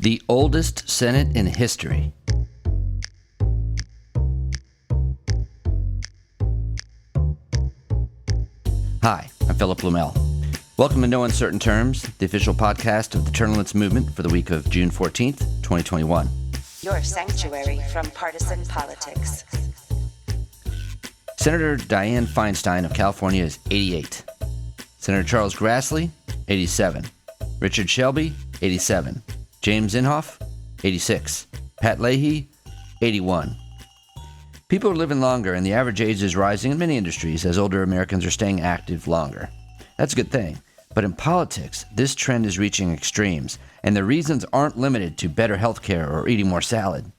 The oldest Senate in history. Hi, I'm Philip Blumel. Welcome to No Uncertain Terms, the official podcast of the Tournaments Movement for the week of June 14th, 2021. Your sanctuary from partisan politics. Senator Dianne Feinstein of California is 88. Senator Charles Grassley, 87. Richard Shelby, 87. James Inhofe, 86. Pat Leahy, 81. People are living longer, and the average age is rising in many industries as older Americans are staying active longer. That's a good thing. But in politics, this trend is reaching extremes, and the reasons aren't limited to better health care or eating more salad.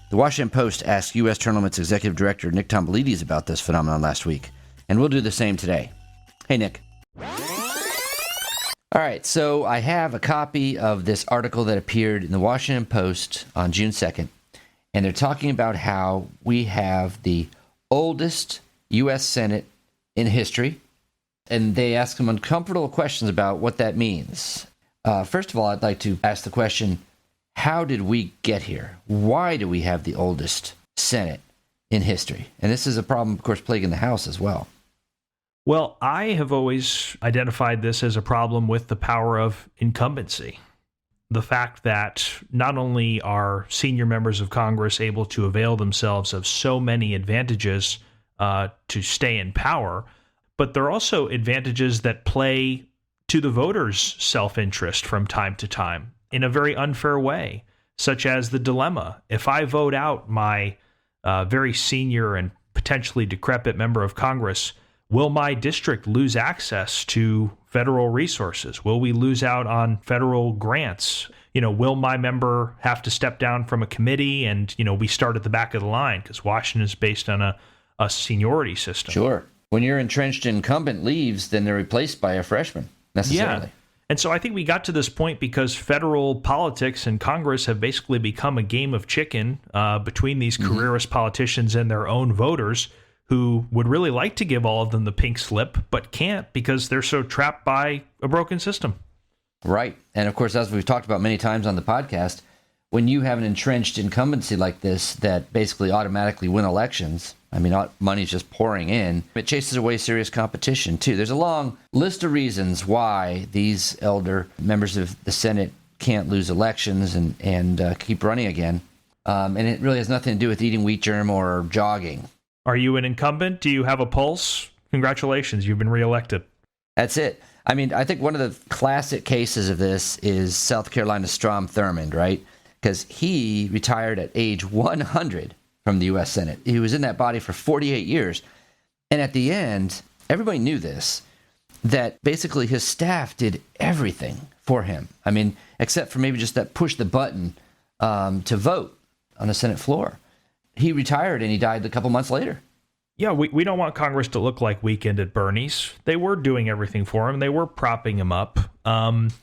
The Washington Post asked U.S. Tournaments Executive Director Nick Tomboulides about this phenomenon last week, and we'll do the same today. Hey, Nick. All right, so I have a copy of this article that appeared in the Washington Post on June 2nd, and they're talking about how we have the oldest U.S. Senate in history, and they ask some uncomfortable questions about what that means. First of all, I'd like to ask the question, how did we get here? Why do we have the oldest Senate in history? And this is a problem, of course, plaguing the House as well. Well, I have always identified this as a problem with the power of incumbency. The fact that not only are senior members of Congress able to avail themselves of so many advantages to stay in power, but there are also advantages that play to the voters' self-interest from time to time in a very unfair way, such as the dilemma. If I vote out my very senior and potentially decrepit member of Congress, will my district lose access to federal resources? Will we lose out on federal grants? Will my member have to step down from a committee and, we start at the back of the line because Washington is based on a seniority system? Sure. When your entrenched incumbent leaves, then they're replaced by a freshman, necessarily. Yeah. And so I think we got to this point because federal politics and Congress have basically become a game of chicken between these careerist politicians and their own voters who would really like to give all of them the pink slip, but can't because they're so trapped by a broken system. Right. And of course, as we've talked about many times on the podcast, when you have an entrenched incumbency like this that basically automatically win elections, money's just pouring in, it chases away serious competition, too. There's a long list of reasons why these elder members of the Senate can't lose elections and keep running again. And it really has nothing to do with eating wheat germ or jogging. Are you an incumbent? Do you have a pulse? Congratulations, you've been reelected. That's it. I think one of the classic cases of this is South Carolina's Strom Thurmond, right? Because he retired at age 100 from the U.S. Senate. He was in that body for 48 years. And at the end, everybody knew this, that basically his staff did everything for him. Except for maybe just that push the button to vote on the Senate floor. He retired and he died a couple months later. Yeah, we don't want Congress to look like Weekend at Bernie's. They were doing everything for him. They were propping him up. And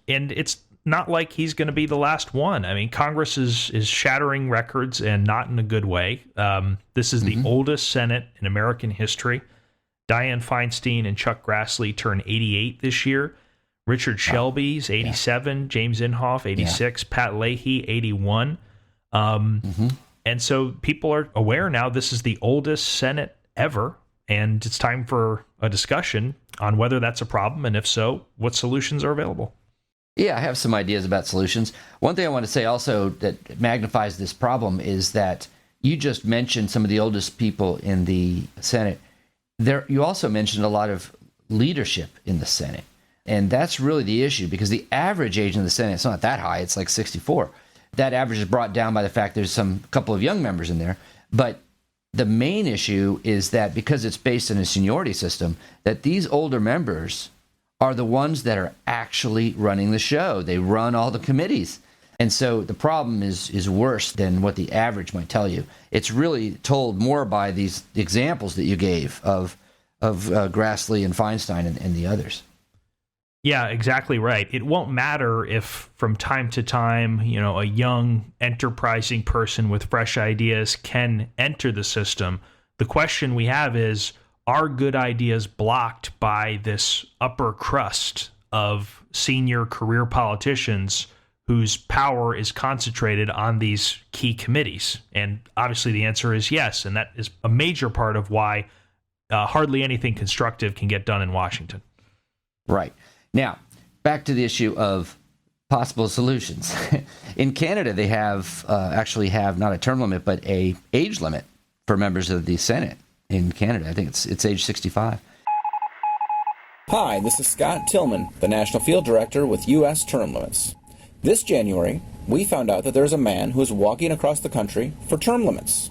it's not like he's going to be the last one. Congress is shattering records and not in a good way. This is the oldest Senate in American history. Dianne Feinstein and Chuck Grassley turn 88 this year. Richard Shelby's 87. James Inhofe, 86. Pat Leahy, 81. And so people are aware now this is the oldest Senate ever, and it's time for a discussion on whether that's a problem, and if so, what solutions are available. Yeah, I have some ideas about solutions. One thing I want to say also that magnifies this problem is that you just mentioned some of the oldest people in the Senate. You also mentioned a lot of leadership in the Senate, and that's really the issue because the average age in the Senate is not that high. It's like 64. That average is brought down by the fact there's some couple of young members in there. But the main issue is that because it's based on a seniority system, that these older members are the ones that are actually running the show. They run all the committees. And so the problem is worse than what the average might tell you. It's really told more by these examples that you gave of Grassley and Feinstein and the others. Yeah, exactly right. It won't matter if from time to time, a young, enterprising person with fresh ideas can enter the system. The question we have is, are good ideas blocked by this upper crust of senior career politicians whose power is concentrated on these key committees? And obviously the answer is yes, and that is a major part of why hardly anything constructive can get done in Washington. Right. Now, back to the issue of possible solutions. In Canada, they actually have not a term limit, but a age limit for members of the Senate in Canada. I think it's age 65. Hi, this is Scott Tillman, the National Field Director with U.S. Term Limits. This January, we found out that there's a man who is walking across the country for term limits.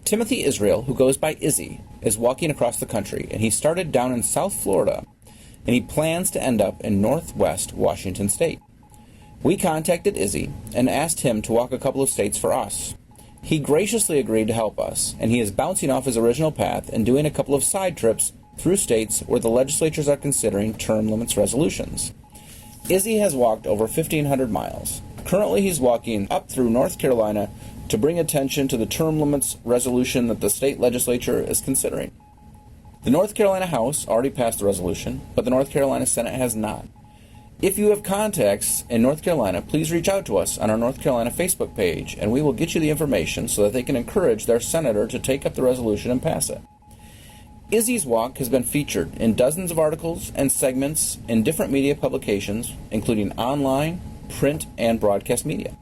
Timothy Israel, who goes by Izzy, is walking across the country, and he started down in South Florida, and he plans to end up in Northwest Washington State. We contacted Izzy and asked him to walk a couple of states for us. He graciously agreed to help us, and he is bouncing off his original path and doing a couple of side trips through states where the legislatures are considering term limits resolutions. Izzy has walked over 1,500 miles. Currently, he's walking up through North Carolina to bring attention to the term limits resolution that the state legislature is considering. The North Carolina House already passed the resolution, but the North Carolina Senate has not. If you have contacts in North Carolina, please reach out to us on our North Carolina Facebook page, and we will get you the information so that they can encourage their senator to take up the resolution and pass it. Izzy's walk has been featured in dozens of articles and segments in different media publications, including online, print, and broadcast media.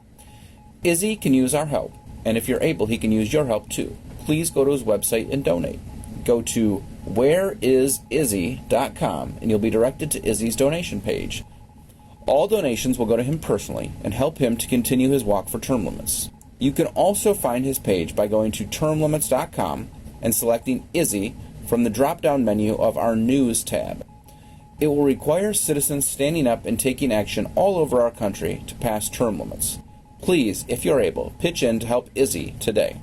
Izzy can use our help, and if you're able, he can use your help too. Please go to his website and donate. Go to whereisizzy.com, and you'll be directed to Izzy's donation page. All donations will go to him personally and help him to continue his walk for term limits. You can also find his page by going to termlimits.com and selecting Izzy from the drop-down menu of our News tab. It will require citizens standing up and taking action all over our country to pass term limits. Please, if you're able, pitch in to help Izzy today.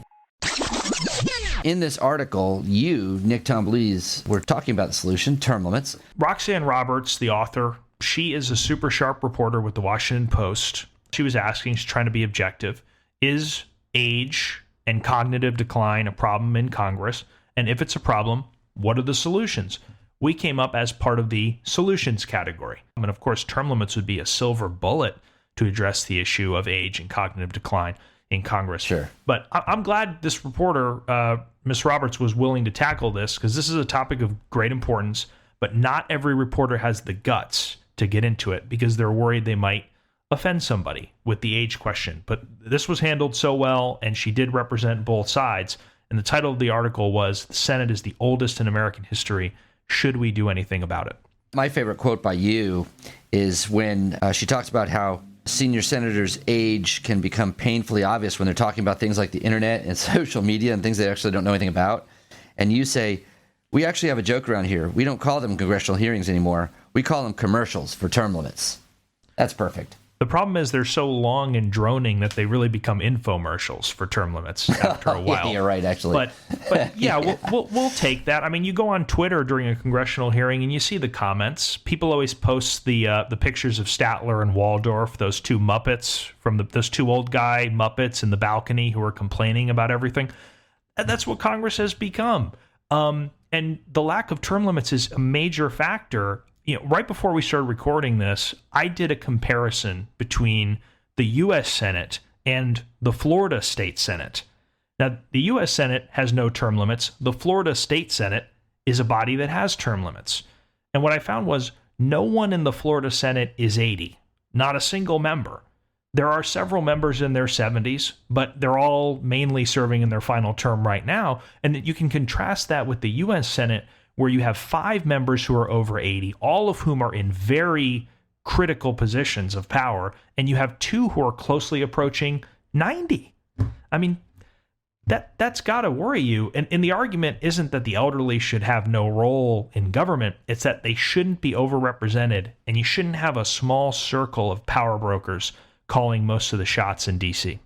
In this article, you, Nick Tomblees, were talking about the solution, term limits. Roxanne Roberts, the author, she is a super sharp reporter with the Washington Post. She was asking, she's trying to be objective, is age and cognitive decline a problem in Congress? And if it's a problem, what are the solutions? We came up as part of the solutions category. And of course, term limits would be a silver bullet to address the issue of age and cognitive decline in Congress. Sure. But I'm glad this reporter, Ms. Roberts, was willing to tackle this, because this is a topic of great importance, but not every reporter has the guts to get into it because they're worried they might offend somebody with the age question. But this was handled so well, and she did represent both sides. And the title of the article was, "The Senate is the oldest in American history. Should we do anything about it?" My favorite quote by you is when she talks about how senior senators' age can become painfully obvious when they're talking about things like the internet and social media and things they actually don't know anything about. And you say, we actually have a joke around here. We don't call them congressional hearings anymore. We call them commercials for term limits. That's perfect. The problem is they're so long and droning that they really become infomercials for term limits after a while. Yeah, you're right, actually. But yeah, we'll take that. I mean, you go on Twitter during a congressional hearing and you see the comments. People always post the pictures of Statler and Waldorf, those two Muppets from those two old guy Muppets in the balcony who are complaining about everything. And that's what Congress has become. And the lack of term limits is a major factor. Right before we started recording this, I did a comparison between the U.S. Senate and the Florida State Senate. Now, the U.S. Senate has no term limits. The Florida State Senate is a body that has term limits. And what I found was no one in the Florida Senate is 80, not a single member. There are several members in their 70s, but they're all mainly serving in their final term right now. And you can contrast that with the U.S. Senate, where you have 5 members who are over 80, all of whom are in very critical positions of power, and you have 2 who are closely approaching 90. I mean, that's got to worry you. And the argument isn't that the elderly should have no role in government. It's that they shouldn't be overrepresented, and you shouldn't have a small circle of power brokers calling most of the shots in D.C.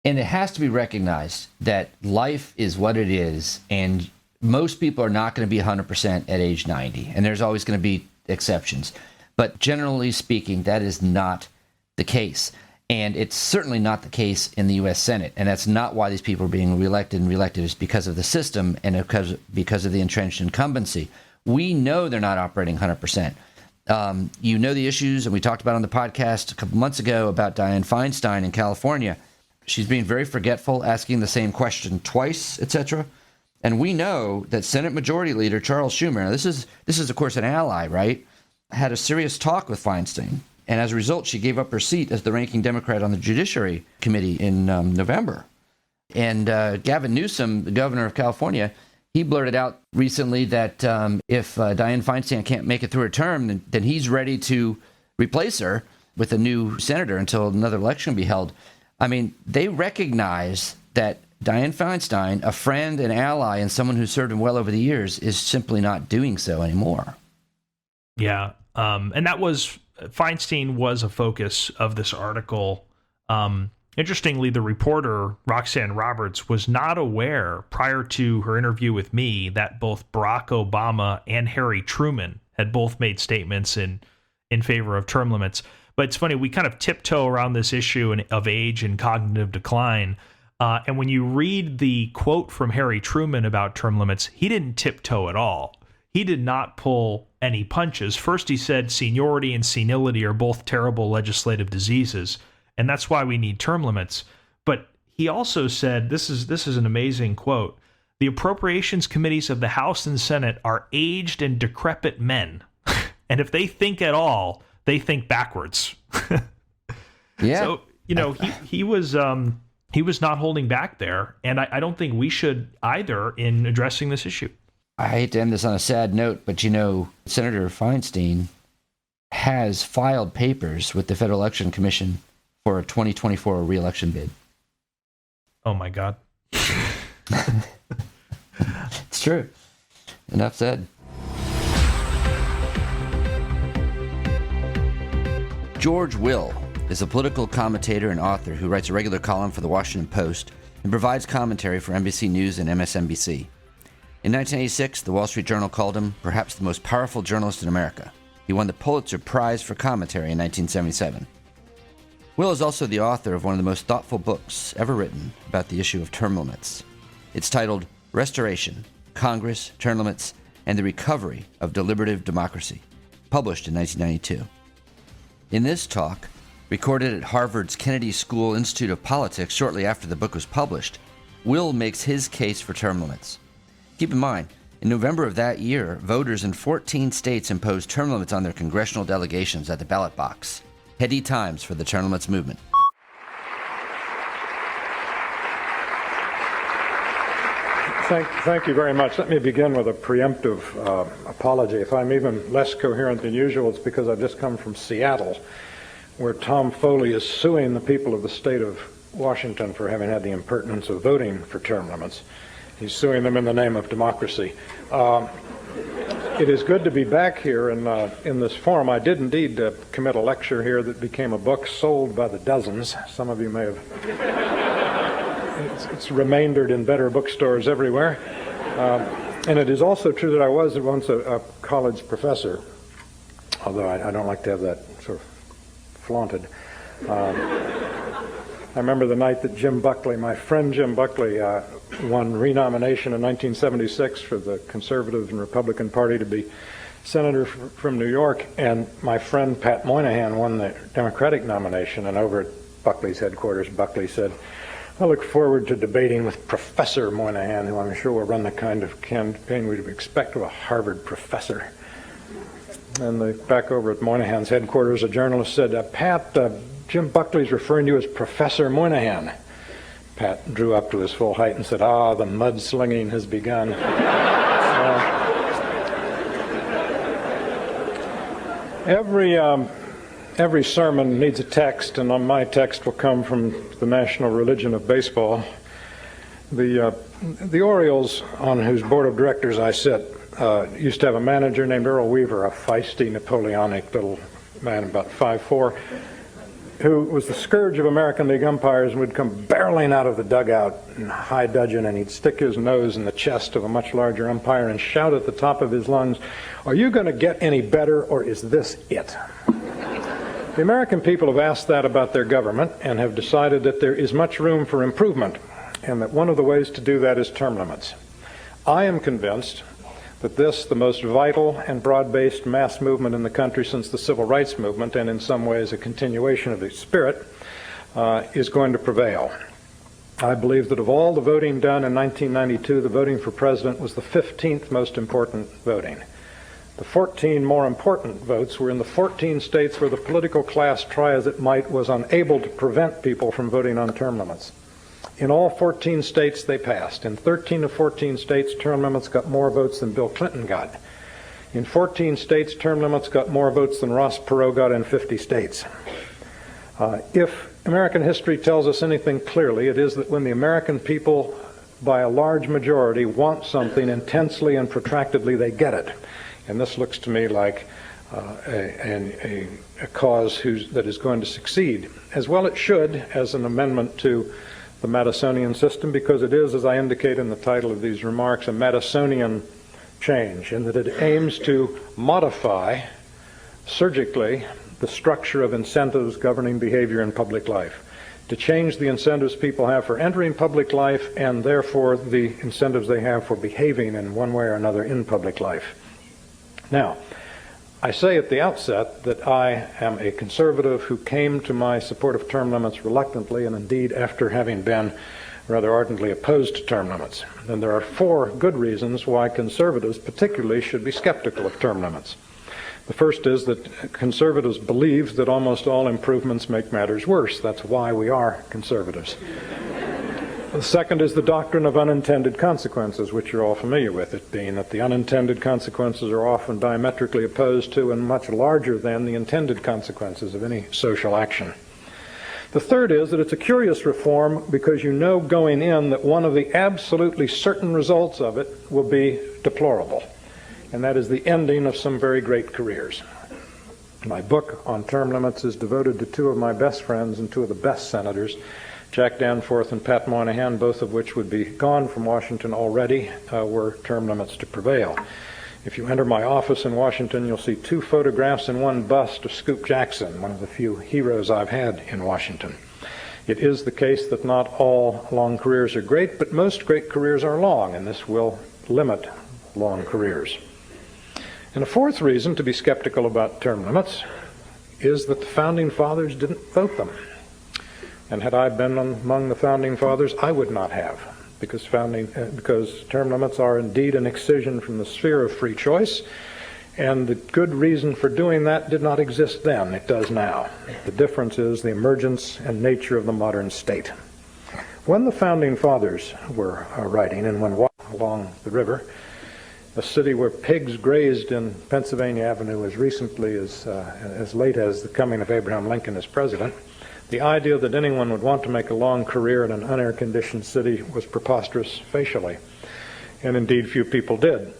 And it has to be recognized that life is what it is, and most people are not going to be 100% at age 90, and there's always going to be exceptions. But generally speaking, that is not the case. And it's certainly not the case in the U.S. Senate. And that's not why these people are being reelected and reelected. It's because of the system and because of the entrenched incumbency. We know they're not operating 100%. You know the issues, and we talked about on the podcast a couple months ago about Dianne Feinstein in California. She's being very forgetful, asking the same question twice, etc. And we know that Senate Majority Leader Charles Schumer, now this is of course an ally, right, had a serious talk with Feinstein. And as a result, she gave up her seat as the ranking Democrat on the Judiciary Committee in November. And Gavin Newsom, the governor of California, he blurted out recently that if Dianne Feinstein can't make it through her term, then he's ready to replace her with a new senator until another election can be held. I mean, they recognize that Dianne Feinstein, a friend, an ally, and someone who served him well over the years, is simply not doing so anymore. Yeah. And that was, Feinstein was a focus of this article. Interestingly, the reporter, Roxanne Roberts, was not aware prior to her interview with me that both Barack Obama and Harry Truman had both made statements in favor of term limits. But it's funny, we kind of tiptoe around this issue of age and cognitive decline. And when you read the quote from Harry Truman about term limits, he didn't tiptoe at all. He did not pull any punches. First, he said seniority and senility are both terrible legislative diseases, and that's why we need term limits. But he also said, this is an amazing quote, "The appropriations committees of the House and Senate are aged and decrepit men. And if they think at all, they think backwards." Yeah. So, he was not holding back there, and I don't think we should either in addressing this issue. I hate to end this on a sad note, but Senator Feinstein has filed papers with the Federal Election Commission for a 2024 re-election bid. Oh my God. It's true. Enough said. George Will is a political commentator and author who writes a regular column for the Washington Post and provides commentary for NBC News and MSNBC. In 1986, the Wall Street Journal called him perhaps the most powerful journalist in America. He won the Pulitzer Prize for commentary in 1977. Will is also the author of one of the most thoughtful books ever written about the issue of term limits. It's titled Restoration, Congress, Term Limits, and the Recovery of Deliberative Democracy, published in 1992. In this talk, recorded at Harvard's Kennedy School Institute of Politics shortly after the book was published, Will makes his case for term limits. Keep in mind, in November of that year, voters in 14 states imposed term limits on their congressional delegations at the ballot box. Heady times for the term limits movement. Thank you very much. Let me begin with a preemptive apology. If I'm even less coherent than usual, it's because I've just come from Seattle, where Tom Foley is suing the people of the state of Washington for having had the impertinence of voting for term limits. He's suing them in the name of democracy. It is good to be back here in this forum. I did indeed commit a lecture here that became a book sold by the dozens. Some of you may have... It's remaindered in better bookstores everywhere. And it is also true that I was once a college professor, although I don't like to have that sort of flaunted. I remember the night that Jim Buckley, my friend Jim Buckley, won renomination in 1976 for the Conservative and Republican Party to be senator from New York, and my friend Pat Moynihan won the Democratic nomination, and over at Buckley's headquarters, Buckley said, "I look forward to debating with Professor Moynihan, who I'm sure will run the kind of campaign we'd expect of a Harvard professor." And back over at Moynihan's headquarters, a journalist said, "Pat, Jim Buckley's referring to you as Professor Moynihan." Pat drew up to his full height and said, "Ah, the mudslinging has begun." Every sermon needs a text, and my text will come from the national religion of baseball. The Orioles, on whose board of directors I sit, used to have a manager named Earl Weaver, a feisty, Napoleonic little man, about 5'4", who was the scourge of American League umpires and would come barreling out of the dugout in high dudgeon, and he'd stick his nose in the chest of a much larger umpire and shout at the top of his lungs, "Are you going to get any better, or is this it?" The American people have asked that about their government and have decided that there is much room for improvement, and that one of the ways to do that is term limits. I am convinced that this, the most vital and broad-based mass movement in the country since the Civil Rights Movement, and in some ways a continuation of its spirit, is going to prevail. I believe that of all the voting done in 1992, the voting for president was the 15th most important voting. The 14 more important votes were in the 14 states where the political class, try as it might, was unable to prevent people from voting on term limits. In all 14 states, they passed. In 13 of 14 states, term limits got more votes than Bill Clinton got. In 14 states, term limits got more votes than Ross Perot got in 50 states. If American history tells us anything clearly, it is that when the American people, by a large majority, want something intensely and protractedly, they get it. And this looks to me like a cause that is going to succeed. As well it should, as an amendment to the Madisonian system, because it is, as I indicate in the title of these remarks, a Madisonian change, in that it aims to modify surgically the structure of incentives governing behavior in public life, to change the incentives people have for entering public life and therefore the incentives they have for behaving in one way or another in public life. Now, I say at the outset that I am a conservative who came to my support of term limits reluctantly, and indeed after having been rather ardently opposed to term limits. And there are 4 good reasons why conservatives particularly should be skeptical of term limits. The first is that conservatives believe that almost all improvements make matters worse. That's why we are conservatives. The second is the doctrine of unintended consequences, which you're all familiar with, it being that the unintended consequences are often diametrically opposed to and much larger than the intended consequences of any social action. The third is that it's a curious reform because you know going in that one of the absolutely certain results of it will be deplorable, and that is the ending of some very great careers. My book on term limits is devoted to 2 of my best friends and 2 of the best senators, Jack Danforth and Pat Moynihan, both of which would be gone from Washington already were term limits to prevail. If you enter my office in Washington, you'll see 2 photographs and 1 bust of Scoop Jackson, one of the few heroes I've had in Washington. It is the case that not all long careers are great, but most great careers are long, and this will limit long careers. And a 4th reason to be skeptical about term limits is that the Founding Fathers didn't vote them. And had I been among the Founding Fathers, I would not have, because term limits are indeed an excision from the sphere of free choice, and the good reason for doing that did not exist then. It does now. The difference is the emergence and nature of the modern state. When the Founding Fathers were writing and when walking along the river, a city where pigs grazed in Pennsylvania Avenue as recently as late as the coming of Abraham Lincoln as president, the idea that anyone would want to make a long career in an unair-conditioned city was preposterous facially, and indeed few people did.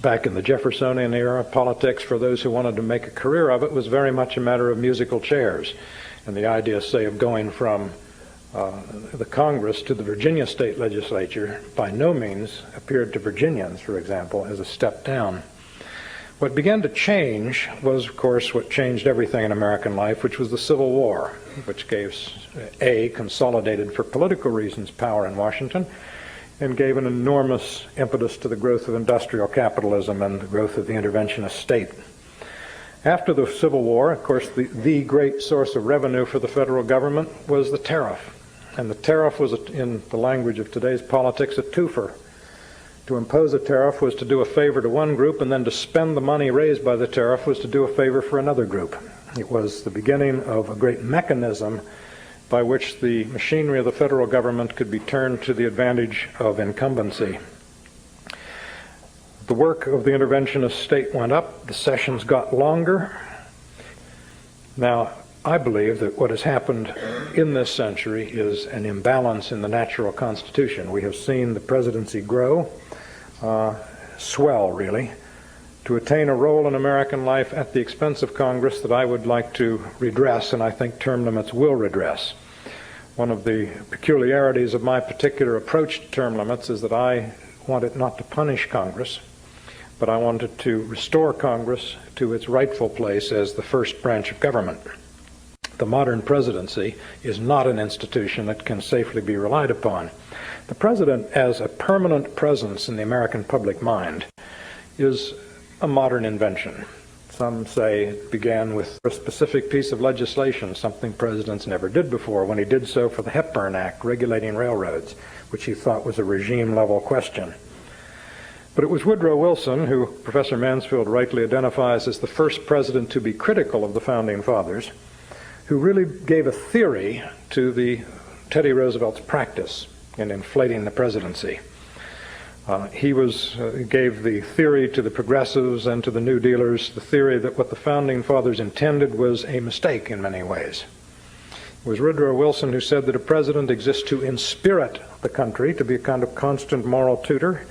Back in the Jeffersonian era, politics for those who wanted to make a career of it was very much a matter of musical chairs, and the idea, say, of going from the Congress to the Virginia state legislature by no means appeared to Virginians, for example, as a step down. What began to change was, of course, what changed everything in American life, which was the Civil War, which gave, consolidated for political reasons power in Washington, and gave an enormous impetus to the growth of industrial capitalism and the growth of the interventionist state. After the Civil War, of course, the great source of revenue for the federal government was the tariff. And the tariff was, in the language of today's politics, a twofer. To impose a tariff was to do a favor to one group, and then to spend the money raised by the tariff was to do a favor for another group. It was the beginning of a great mechanism by which the machinery of the federal government could be turned to the advantage of incumbency. The work of the interventionist state went up, the sessions got longer. Now, I believe that what has happened in this century is an imbalance in the natural constitution. We have seen the presidency grow, swell really, to attain a role in American life at the expense of Congress that I would like to redress, and I think term limits will redress. One of the peculiarities of my particular approach to term limits is that I wanted not to punish Congress, but I wanted to restore Congress to its rightful place as the first branch of government. The modern presidency is not an institution that can safely be relied upon. The president, as a permanent presence in the American public mind, is a modern invention. Some say it began with a specific piece of legislation, something presidents never did before, when he did so for the Hepburn Act, regulating railroads, which he thought was a regime-level question. But it was Woodrow Wilson, who Professor Mansfield rightly identifies as the first president to be critical of the Founding Fathers, who really gave a theory to the Teddy Roosevelt's practice in inflating the presidency. He gave the theory to the progressives and to the New Dealers, the theory that what the Founding Fathers intended was a mistake in many ways. It was Woodrow Wilson who said that a president exists to inspirit the country, to be a kind of constant moral tutor,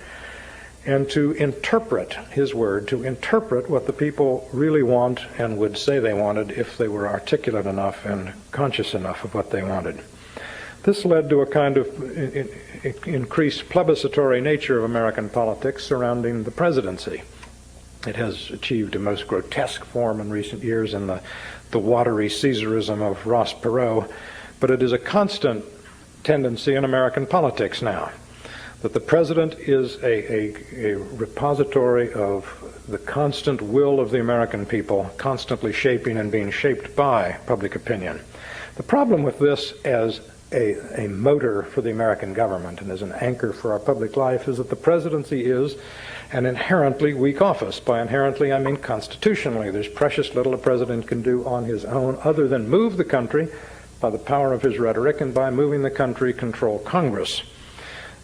and to interpret, his word, to interpret what the people really want and would say they wanted if they were articulate enough and conscious enough of what they wanted. This led to a kind of increased plebiscitary nature of American politics surrounding the presidency. It has achieved a most grotesque form in recent years in the watery Caesarism of Ross Perot, but it is a constant tendency in American politics now, that the president is a repository of the constant will of the American people, constantly shaping and being shaped by public opinion. The problem with this as a motor for the American government and as an anchor for our public life is that the presidency is an inherently weak office. By inherently, I mean constitutionally. There's precious little a president can do on his own other than move the country by the power of his rhetoric, and by moving the country, control Congress.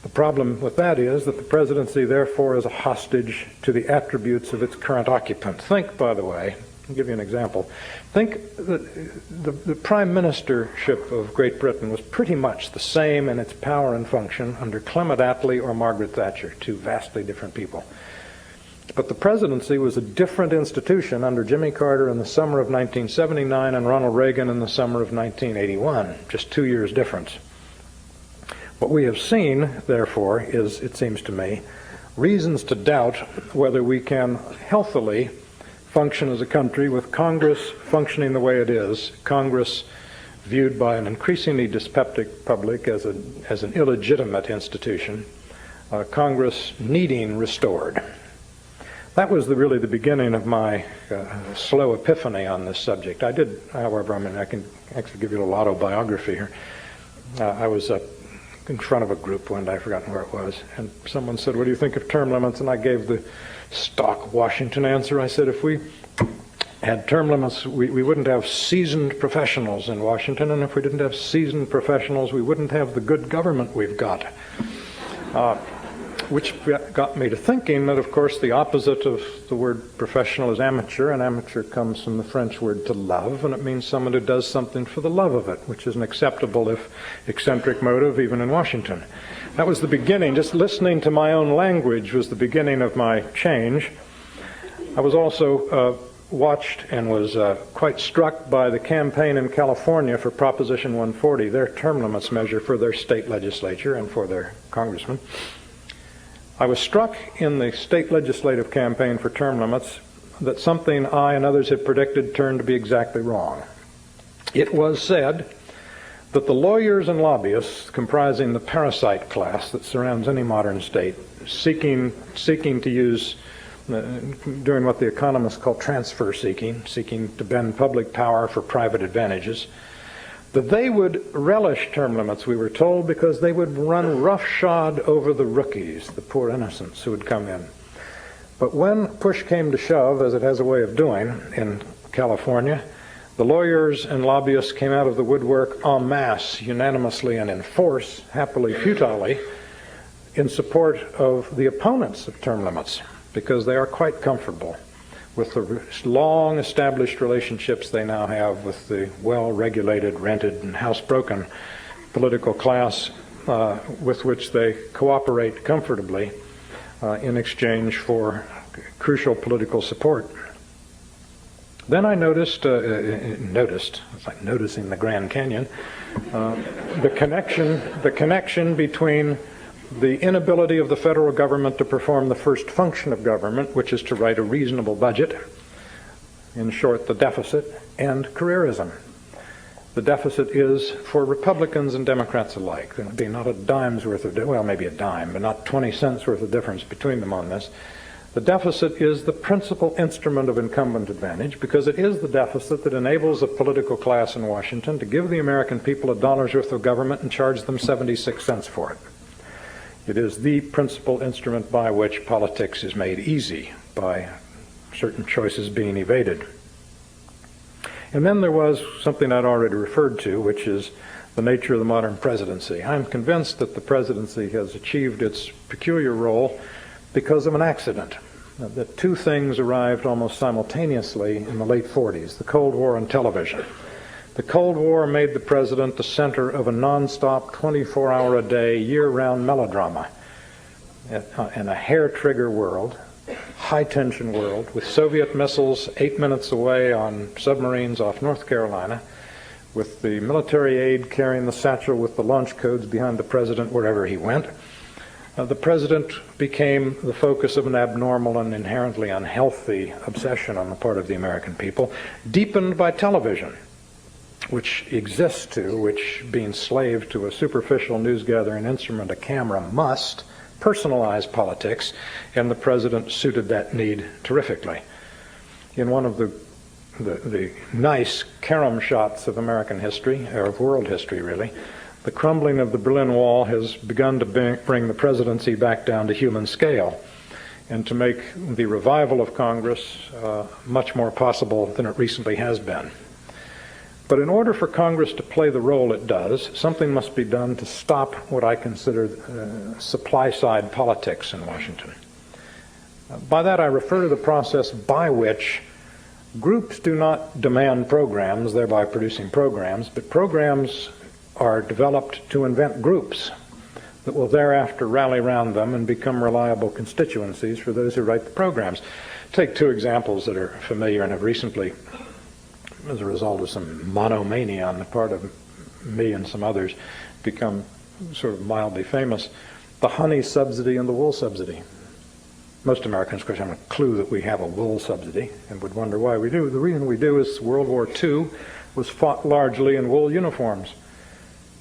The problem with that is that the presidency, therefore, is a hostage to the attributes of its current occupant. Think, by the way, I'll give you an example. Think that the prime ministership of Great Britain was pretty much the same in its power and function under Clement Attlee or Margaret Thatcher, two vastly different people. But the presidency was a different institution under Jimmy Carter in the summer of 1979 and Ronald Reagan in the summer of 1981, just 2 years difference. What we have seen, therefore, is, it seems to me, reasons to doubt whether we can healthily function as a country with Congress functioning the way it is, Congress viewed by an increasingly dyspeptic public as an illegitimate institution, Congress needing restored. That was really the beginning of my slow epiphany on this subject. I did, however, I can actually give you a little autobiography here. I was in front of a group one day, I've forgotten where it was, and someone said, "What do you think of term limits?" And I gave the stock Washington answer. I said, if we had term limits, we wouldn't have seasoned professionals in Washington, and if we didn't have seasoned professionals, we wouldn't have the good government we've got. Which got me to thinking that, of course, the opposite of the word professional is amateur, and amateur comes from the French word to love, and it means someone who does something for the love of it, which is an acceptable, if eccentric, motive even in Washington. That was the beginning. Just listening to my own language was the beginning of my change. I was also watched and was quite struck by the campaign in California for Proposition 140, their term limits measure for their state legislature and for their congressmen. I was struck in the state legislative campaign for term limits that something I and others had predicted turned to be exactly wrong. It was said that the lawyers and lobbyists comprising the parasite class that surrounds any modern state, seeking to use, doing what the economists call transfer seeking to bend public power for private advantages, that they would relish term limits, we were told, because they would run roughshod over the rookies, the poor innocents who would come in. But when push came to shove, as it has a way of doing in California, the lawyers and lobbyists came out of the woodwork en masse, unanimously and in force, happily, futilely, in support of the opponents of term limits, because they are quite comfortable with the long-established relationships they now have with the well-regulated, rented, and housebroken political class with which they cooperate comfortably in exchange for crucial political support. Then I noticed, it's like noticing the Grand Canyon, the connection between the inability of the federal government to perform the first function of government, which is to write a reasonable budget, in short, the deficit, and careerism. The deficit is for Republicans and Democrats alike. There would be not a dime's worth of, well, maybe a dime, but not 20 cents worth of difference between them on this. The deficit is the principal instrument of incumbent advantage because it is the deficit that enables a political class in Washington to give the American people $1's worth of government and charge them 76 cents for it. It is the principal instrument by which politics is made easy by certain choices being evaded. And then there was something I'd already referred to, which is the nature of the modern presidency. I'm convinced that the presidency has achieved its peculiar role because of an accident. That two things arrived almost simultaneously in the late 40s, the Cold War and television. The Cold War made the president the center of a nonstop, 24-hour-a-day, year-round melodrama in a hair-trigger world, high-tension world, with Soviet missiles 8 minutes away on submarines off North Carolina, with the military aide carrying the satchel with the launch codes behind the president wherever he went. The president became the focus of an abnormal and inherently unhealthy obsession on the part of the American people, deepened by television, which being slave to a superficial news-gathering instrument, a camera, must personalize politics, and the president suited that need terrifically. In one of the nice carom shots of American history, or of world history really, the crumbling of the Berlin Wall has begun to bring the presidency back down to human scale and to make the revival of Congress much more possible than it recently has been. But in order for Congress to play the role it does, something must be done to stop what I consider supply-side politics in Washington. By that I refer to the process by which groups do not demand programs, thereby producing programs, but programs are developed to invent groups that will thereafter rally around them and become reliable constituencies for those who write the programs. Take two examples that are familiar and have recently, as a result of some monomania on the part of me and some others, become sort of mildly famous. The honey subsidy and the wool subsidy. Most Americans, of course, have a clue that we have a wool subsidy and would wonder why we do. The reason we do is World War II was fought largely in wool uniforms.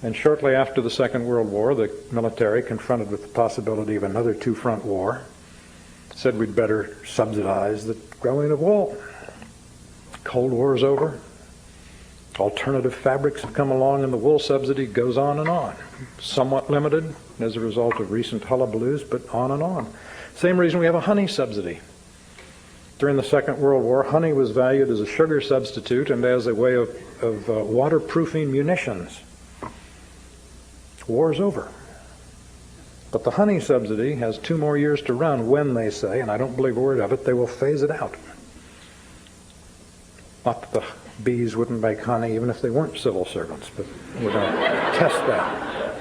And shortly after the Second World War, the military, confronted with the possibility of another two-front war, said we'd better subsidize the growing of wool. Cold War is over. Alternative fabrics have come along, and the wool subsidy goes on and on. Somewhat limited as a result of recent hullabaloos, but on and on. Same reason we have a honey subsidy. During the Second World War, honey was valued as a sugar substitute and as a way of waterproofing munitions. War's over. But the honey subsidy has 2 more years to run when they say, and I don't believe a word of it, they will phase it out. Not that the bees wouldn't make honey even if they weren't civil servants, but we're going to test that.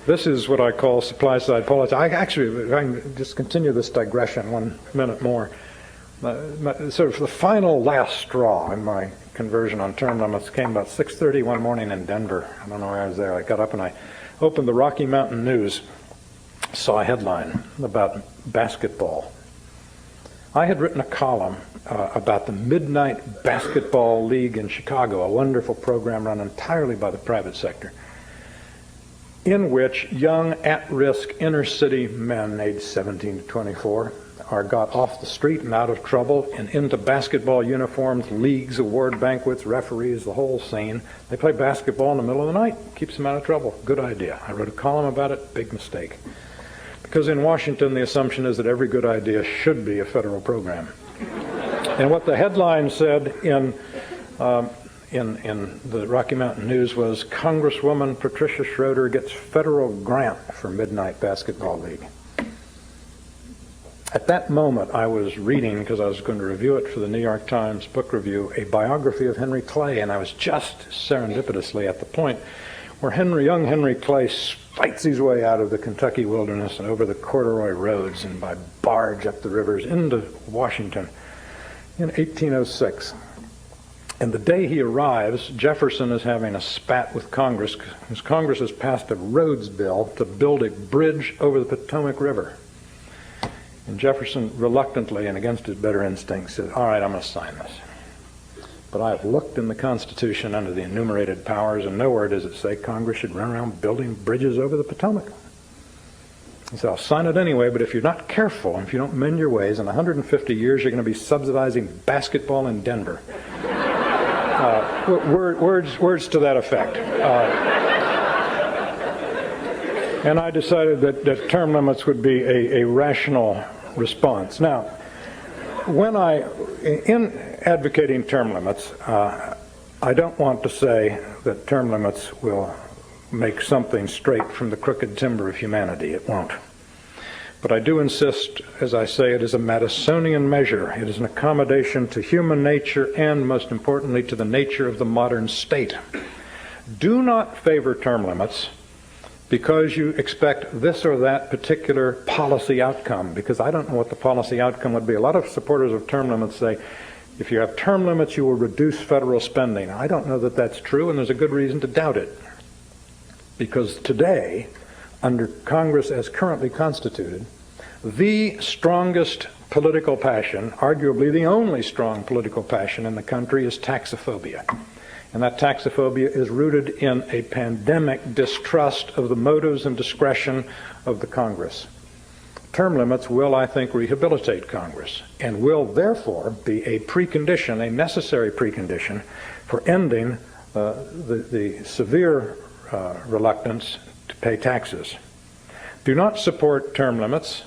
This is what I call supply-side politics. If I can just continue this digression 1 minute more. Sort of the final last straw in my conversion on term limits came about 6:30 one morning in Denver. I don't know where I was there. I got up and I opened the Rocky Mountain News, saw a headline about basketball. I had written a column about the Midnight Basketball League in Chicago, a wonderful program run entirely by the private sector, in which young, at-risk inner-city men aged 17 to 24 are got off the street and out of trouble and into basketball uniforms, leagues, award banquets, referees, the whole scene. They play basketball in the middle of the night, keeps them out of trouble. Good idea. I wrote a column about it, big mistake. Because in Washington, the assumption is that every good idea should be a federal program. And what the headline said in the Rocky Mountain News was, Congresswoman Patricia Schroeder gets federal grant for Midnight Basketball League. At that moment, I was reading, because I was going to review it for the New York Times Book Review, a biography of Henry Clay, and I was just serendipitously at the point where young Henry Clay fights his way out of the Kentucky wilderness and over the corduroy roads and by barge up the rivers into Washington in 1806. And the day he arrives, Jefferson is having a spat with Congress, because Congress has passed a roads bill to build a bridge over the Potomac River. And Jefferson reluctantly and against his better instincts said, all right, I'm going to sign this. But I have looked in the Constitution under the enumerated powers, and nowhere does it say Congress should run around building bridges over the Potomac. He said, I'll sign it anyway, but if you're not careful, and if you don't mend your ways, in 150 years you're going to be subsidizing basketball in Denver. Words to that effect. And I decided that term limits would be a rational response. Now, in advocating term limits, I don't want to say that term limits will make something straight from the crooked timber of humanity. It won't. But I do insist, as I say, it is a Madisonian measure. It is an accommodation to human nature and, most importantly, to the nature of the modern state. Do not favor term limits because you expect this or that particular policy outcome, because I don't know what the policy outcome would be. A lot of supporters of term limits say, if you have term limits, you will reduce federal spending. I don't know that that's true, and there's a good reason to doubt it. Because today, under Congress as currently constituted, the strongest political passion, arguably the only strong political passion in the country, is taxophobia. And that taxophobia is rooted in a pandemic distrust of the motives and discretion of the Congress. Term limits will, I think, rehabilitate Congress and will therefore be a precondition, a necessary precondition for ending the severe reluctance to pay taxes. Do not support term limits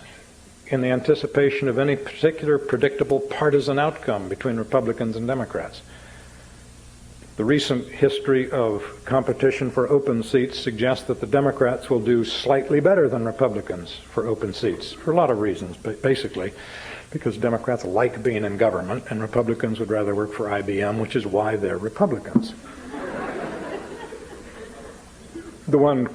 in the anticipation of any particular predictable partisan outcome between Republicans and Democrats. The recent history of competition for open seats suggests that the Democrats will do slightly better than Republicans for open seats, for a lot of reasons, but basically because Democrats like being in government and Republicans would rather work for IBM, which is why they're Republicans. The one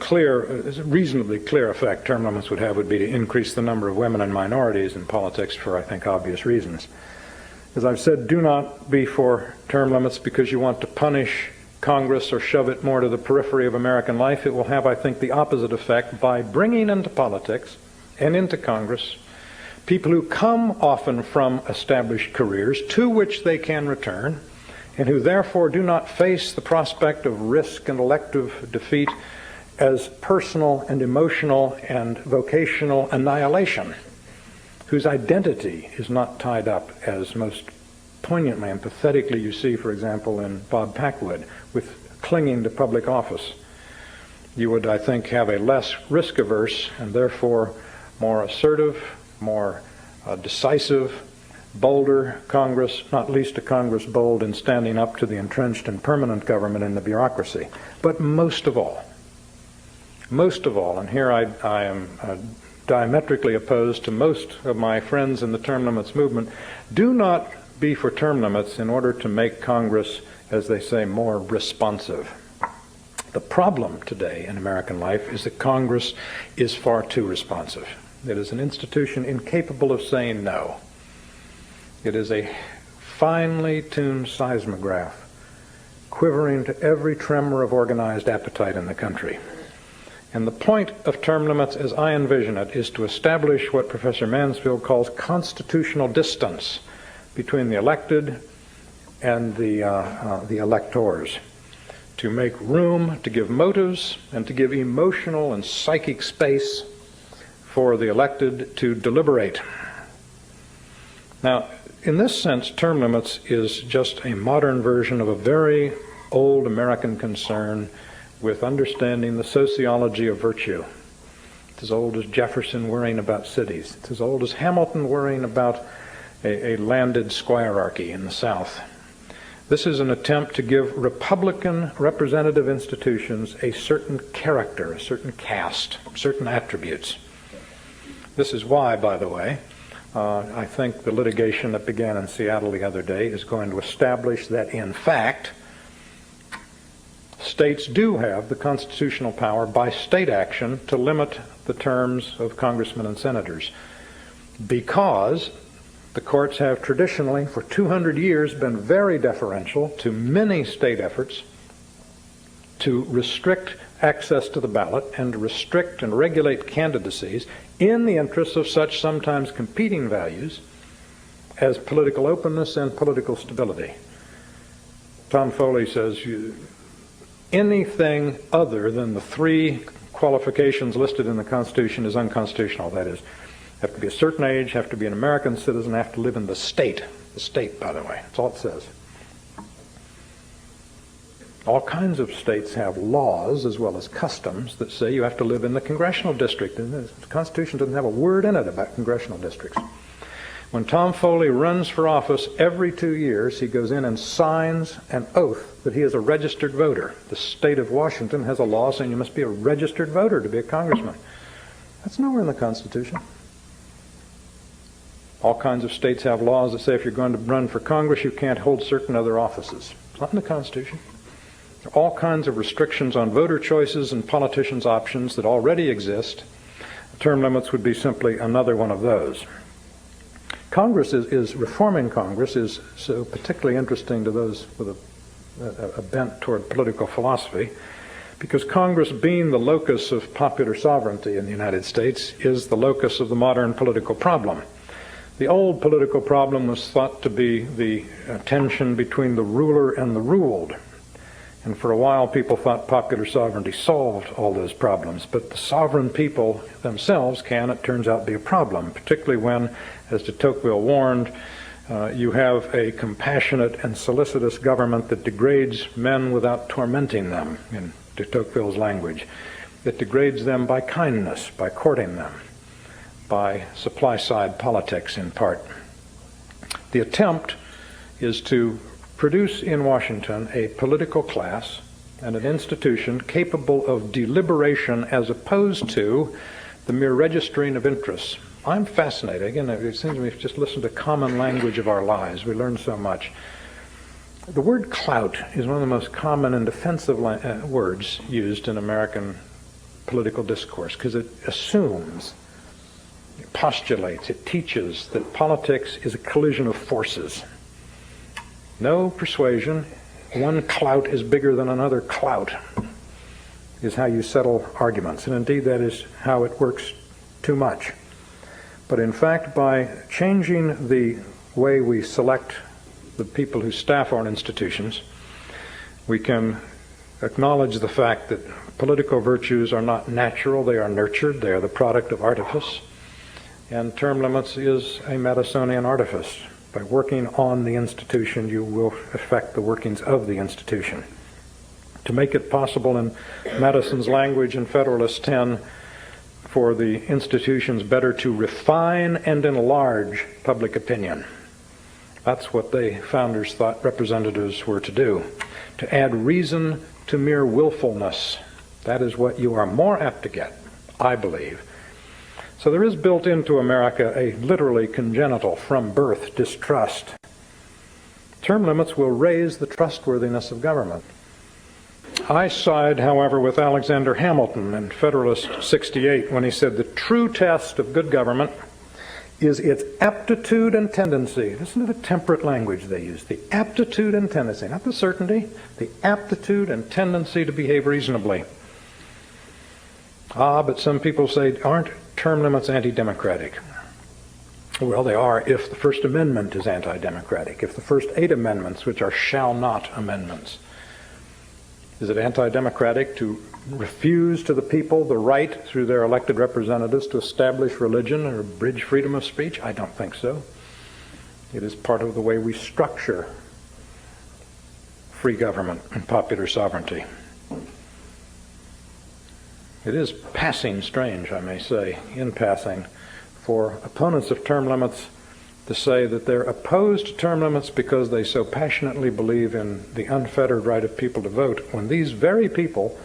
reasonably clear effect term limits would have would be to increase the number of women and minorities in politics for, I think, obvious reasons. As I've said, do not be for term limits because you want to punish Congress or shove it more to the periphery of American life. It will have, I think, the opposite effect by bringing into politics and into Congress people who come often from established careers to which they can return, and who therefore do not face the prospect of risk and elective defeat as personal and emotional and vocational annihilation, whose identity is not tied up, as most poignantly and pathetically you see, for example, in Bob Packwood, with clinging to public office. You would, I think, have a less risk-averse and therefore more assertive, more decisive, bolder Congress, not least a Congress bold in standing up to the entrenched and permanent government in the bureaucracy. But most of all, and here I am diametrically opposed to most of my friends in the term limits movement, do not be for term limits in order to make Congress, as they say, more responsive. The problem today in American life is that Congress is far too responsive. It is an institution incapable of saying no. It is a finely tuned seismograph, quivering to every tremor of organized appetite in the country. And the point of term limits, as I envision it, is to establish what Professor Mansfield calls constitutional distance between the elected and the electors, to make room, to give motives, and to give emotional and psychic space for the elected to deliberate. Now, in this sense, term limits is just a modern version of a very old American concern with understanding the sociology of virtue. It's as old as Jefferson worrying about cities. It's as old as Hamilton worrying about a landed squirearchy in the South. This is an attempt to give Republican representative institutions a certain character, a certain caste, certain attributes. This is why, by the way, I think the litigation that began in Seattle the other day is going to establish that, in fact, states do have the constitutional power by state action to limit the terms of congressmen and senators, because the courts have traditionally, for 200 years, been very deferential to many state efforts to restrict access to the ballot and to restrict and regulate candidacies in the interests of such sometimes competing values as political openness and political stability. Tom Foley says anything other than the three qualifications listed in the Constitution is unconstitutional. That is, have to be a certain age, have to be an American citizen, have to live in the state. The state, by the way. That's all it says. All kinds of states have laws as well as customs that say you have to live in the congressional district. And the Constitution doesn't have a word in it about congressional districts. When Tom Foley runs for office, every 2 years he goes in and signs an oath that he is a registered voter. The state of Washington has a law saying you must be a registered voter to be a congressman. That's nowhere in the Constitution. All kinds of states have laws that say if you're going to run for Congress, you can't hold certain other offices. It's not in the Constitution. There are all kinds of restrictions on voter choices and politicians' options that already exist. Term limits would be simply another one of those. Congress reforming Congress is so particularly interesting to those with a bent toward political philosophy, because Congress, being the locus of popular sovereignty in the United States, is the locus of the modern political problem. The old political problem was thought to be the tension between the ruler and the ruled. And for a while, people thought popular sovereignty solved all those problems. But the sovereign people themselves can, it turns out, be a problem, particularly when, as de Tocqueville warned, you have a compassionate and solicitous government that degrades men without tormenting them, in de Tocqueville's language. It degrades them by kindness, by courting them, by supply-side politics in part. The attempt is to produce in Washington a political class and an institution capable of deliberation as opposed to the mere registering of interests. I'm fascinated. Again, it seems to me if you just listen to common language of our lives, we learn so much. The word clout is one of the most common and defensive words used in American political discourse because it assumes, it postulates, it teaches that politics is a collision of forces. No persuasion, one clout is bigger than another clout, is how you settle arguments. And indeed, that is how it works too much. But in fact, by changing the way we select the people who staff our institutions, we can acknowledge the fact that political virtues are not natural, they are nurtured, they are the product of artifice. And term limits is a Madisonian artifice. By working on the institution, you will affect the workings of the institution. To make it possible, in Madison's language in Federalist 10, for the institutions better to refine and enlarge public opinion. That's what the founders thought representatives were to do. To add reason to mere willfulness. That is what you are more apt to get, I believe. So there is built into America a literally congenital, from birth, distrust. Term limits will raise the trustworthiness of government. I side, however, with Alexander Hamilton in Federalist 68 when he said the true test of good government is its aptitude and tendency. Listen to the temperate language they use. The aptitude and tendency, not the certainty, the aptitude and tendency to behave reasonably. But some people say, aren't term limits anti-democratic? Well, they are if the First Amendment is anti-democratic, if the first 8 amendments, which are shall not amendments. Is it anti-democratic to refuse to the people the right through their elected representatives to establish religion or abridge freedom of speech? I don't think so. It is part of the way we structure free government and popular sovereignty. It is passing strange, I may say, in passing, for opponents of term limits to say that they're opposed to term limits because they so passionately believe in the unfettered right of people to vote, when these very people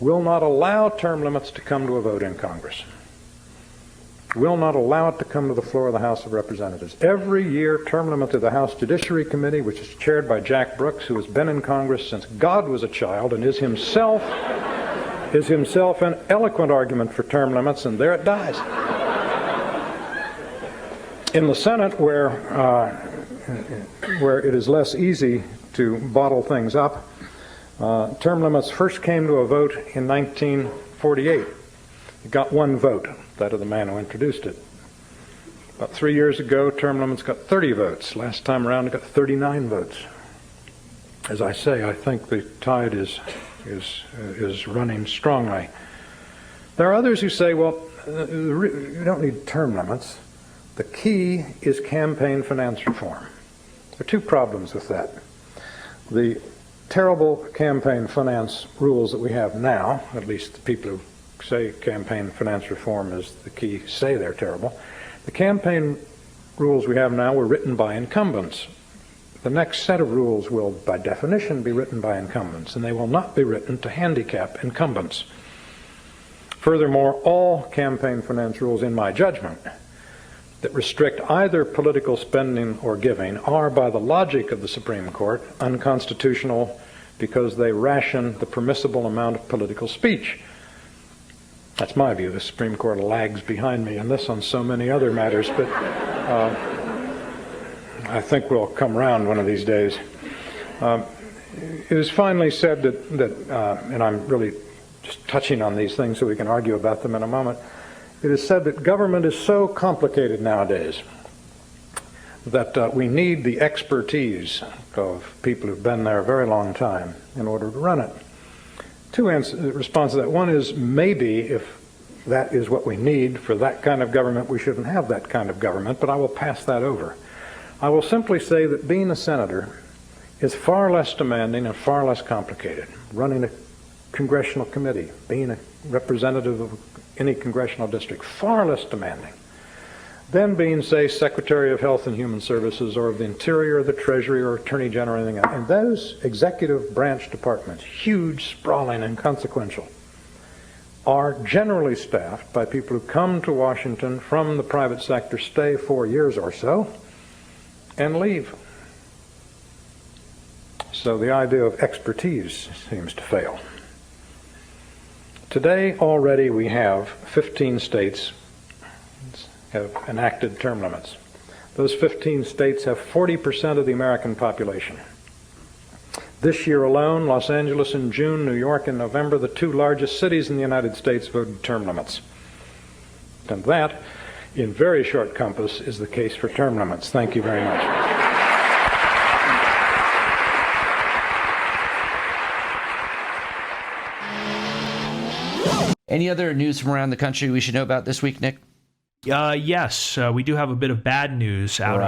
will not allow term limits to come to a vote in Congress. Will not allow it to come to the floor of the House of Representatives. Every year, term limit to the House Judiciary Committee, which is chaired by Jack Brooks, who has been in Congress since God was a child and is himself an eloquent argument for term limits, and there it dies. In the Senate, where it is less easy to bottle things up, term limits first came to a vote in 1948. It got 1 vote, that of the man who introduced it. About 3 years ago, term limits got 30 votes. Last time around, it got 39 votes. As I say, I think the tide is running strongly. There are others who say, well, you don't need term limits. The key is campaign finance reform. There are two problems with that. The terrible campaign finance rules that we have now, at least the people who say campaign finance reform is the key say they're terrible. The campaign rules we have now were written by incumbents. The next set of rules will, by definition, be written by incumbents, and they will not be written to handicap incumbents. Furthermore, all campaign finance rules, in my judgment, that restrict either political spending or giving are, by the logic of the Supreme Court, unconstitutional because they ration the permissible amount of political speech. That's my view. The Supreme Court lags behind me on this on so many other matters, but I think we'll come around one of these days. It is finally said that and I'm really just touching on these things so we can argue about them in a moment, it is said that government is so complicated nowadays that we need the expertise of people who've been there a very long time in order to run it. Two responses to that. One is maybe if that is what we need for that kind of government, we shouldn't have that kind of government, but I will pass that over. I will simply say that being a senator is far less demanding and far less complicated. Running a congressional committee, being a representative of any congressional district, far less demanding than being, say, Secretary of Health and Human Services or of the Interior or the Treasury or Attorney General or anything else. And those executive branch departments, huge, sprawling, and consequential, are generally staffed by people who come to Washington from the private sector, stay 4 years or so, and leave. So the idea of expertise seems to fail. Today already we have 15 states have enacted term limits. Those 15 states have 40% of the American population. This year alone, Los Angeles in June, New York in November, the two largest cities in the United States voted term limits. And that, in very short compass, is the case for term limits. Thank you very much. Any other news from around the country we should know about this week, Nick? Yes, we do have a bit of bad news out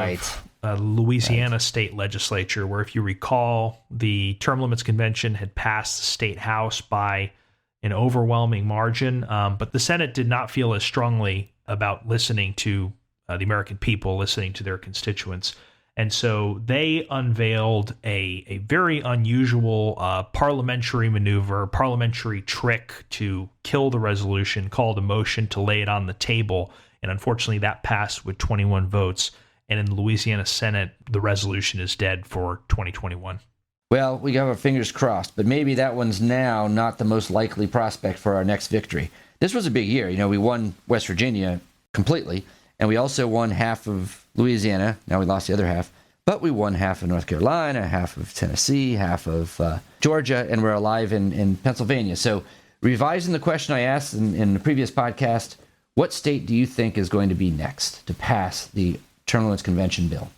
of Louisiana state legislature, where, if you recall, the term limits convention had passed the state house by an overwhelming margin, but the Senate did not feel as strongly about listening to the American people, listening to their constituents. And so they unveiled a very unusual parliamentary maneuver, parliamentary trick to kill the resolution, called a motion to lay it on the table. And unfortunately, that passed with 21 votes. And in the Louisiana Senate, the resolution is dead for 2021. Well, we have our fingers crossed, but maybe that one's now not the most likely prospect for our next victory. This was a big year. You know, we won West Virginia completely, and we also won half of Louisiana. Now we lost the other half, but we won half of North Carolina, half of Tennessee, half of Georgia, and we're alive in Pennsylvania. So revising the question I asked in the previous podcast, what state do you think is going to be next to pass the term limits convention bill?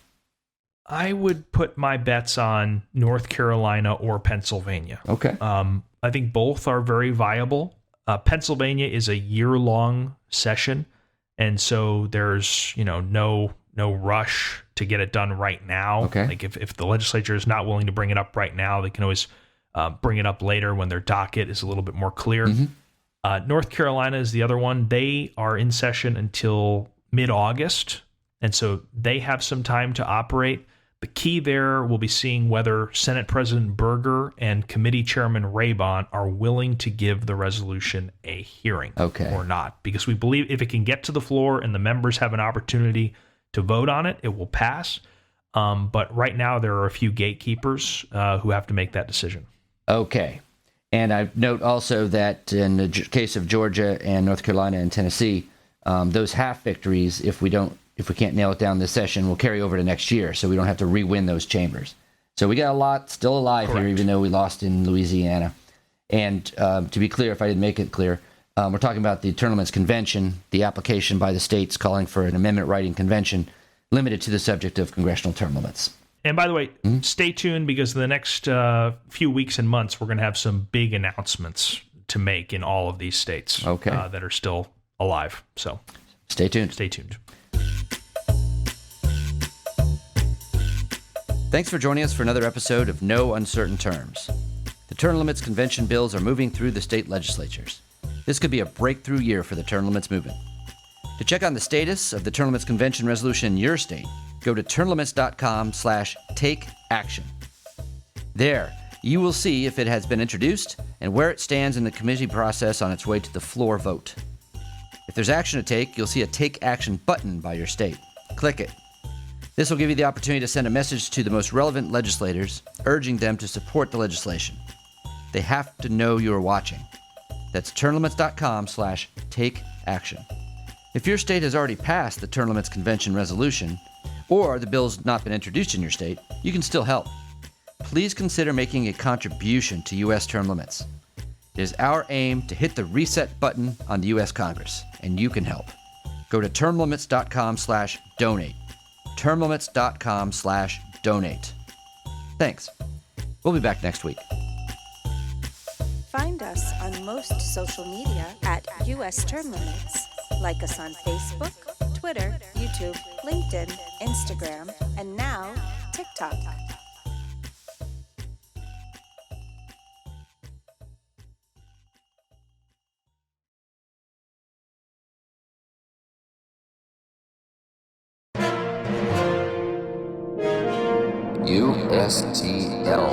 I would put my bets on North Carolina or Pennsylvania. Okay. I think both are very viable. Pennsylvania is a year-long session, and so there's no rush to get it done right now. Okay. Like if the legislature is not willing to bring it up right now, they can always bring it up later when their docket is a little bit more clear. Mm-hmm. North Carolina is the other one. They are in session until mid-August, and so they have some time to operate. The key there will be seeing whether Senate President Berger and Committee Chairman Rabon are willing to give the resolution a hearing or not. Because we believe if it can get to the floor and the members have an opportunity to vote on it, it will pass. But right now there are a few gatekeepers who have to make that decision. Okay. And I note also that in the case of Georgia and North Carolina and Tennessee, those half victories, if we can't nail it down this session, will carry over to next year, so we don't have to re-win those chambers. So we got a lot still alive here, even though we lost in Louisiana. And to be clear, if I didn't make it clear, we're talking about the term limits convention, the application by the states calling for an amendment writing convention limited to the subject of congressional term limits. And by the way, stay tuned, because in the next few weeks and months, we're going to have some big announcements to make in all of these states that are still alive. So stay tuned. Stay tuned. Thanks for joining us for another episode of No Uncertain Terms. The term limits convention bills are moving through the state legislatures. This could be a breakthrough year for the term limits movement. To check on the status of the term limits convention resolution in your state, go to termlimits.com/takeaction. There, you will see if it has been introduced and where it stands in the committee process on its way to the floor vote. If there's action to take, you'll see a Take Action button by your state. Click it. This will give you the opportunity to send a message to the most relevant legislators, urging them to support the legislation. They have to know you're watching. That's termlimits.com/takeaction. If your state has already passed the term limits convention resolution, or the bill's not been introduced in your state, you can still help. Please consider making a contribution to U.S. term limits. It is our aim to hit the reset button on the U.S. Congress, and you can help. Go to termlimits.com/donate. termlimits.com/donate. Thanks. We'll be back next week. Find us on most social media at US Term Limits. Like us on Facebook, Twitter, YouTube, LinkedIn, Instagram, and now TikTok. USTL.